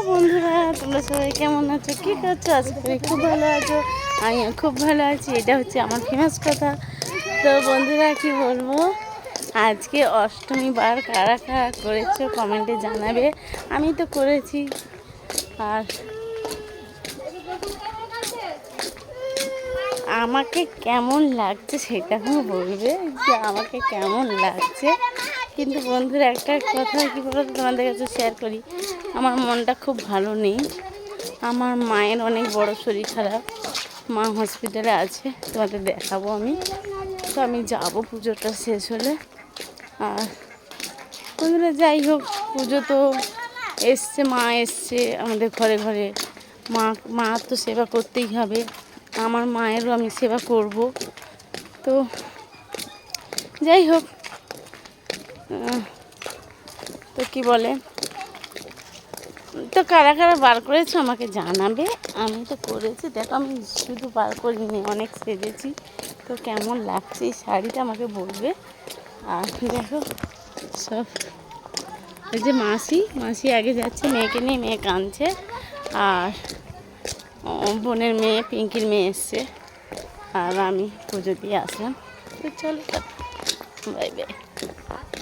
বন্ধুরা, তোমরা সবাই কেমন আছো, কী করছো? আশা করি খুব ভালো আছো। আমিও খুব ভালো আছি। এটা হচ্ছে আমার ফেমাস কথা। তো বন্ধুরা, কি বলবো, আজকে অষ্টমী বার কারা কারা করেছো কমেন্টে জানাবে। আমি তো করেছি। আর আমাকে কেমন লাগছে সেটাও বলবে যে আমাকে কেমন লাগছে। কিন্তু বন্ধুরা, একটা কথা কী বলতো, তোমাদের কাছে শেয়ার করি। আমার মনটা খুব ভালো নেই। আমার মায়ের অনেক বড় শরীর খারাপ, মা হসপিটালে আছে। তোমাদের দেখাবো আমি। তো আমি যাবো পুজোটা শেষ হলে। আর বন্ধুরা, যাই হোক, পুজো তো এসছে, মা এসছে আমাদের ঘরে ঘরে। মা তো সেবা করতেই হবে। আমার মায়েরও আমি সেবা করব। তো যাই হোক, তো কী বলে, তো কারা কারা বার করেছো আমাকে জানাবে। আমি তো করেছি, দেখো আমি শুধু বার করিনি, অনেক সেজেছি। তো কেমন লাগছে এই শাড়িটা আমাকে বলবে। আর দেখো সব, এই যে মাসি আগে যাচ্ছে মেয়েকে নিয়ে, মেয়ে কাঁদছে। আর বোনের মেয়ে, পিঙ্কির মেয়ে এসছে। আর আমি পুজো দিয়ে আসলাম। তো চলো, বাই বাই।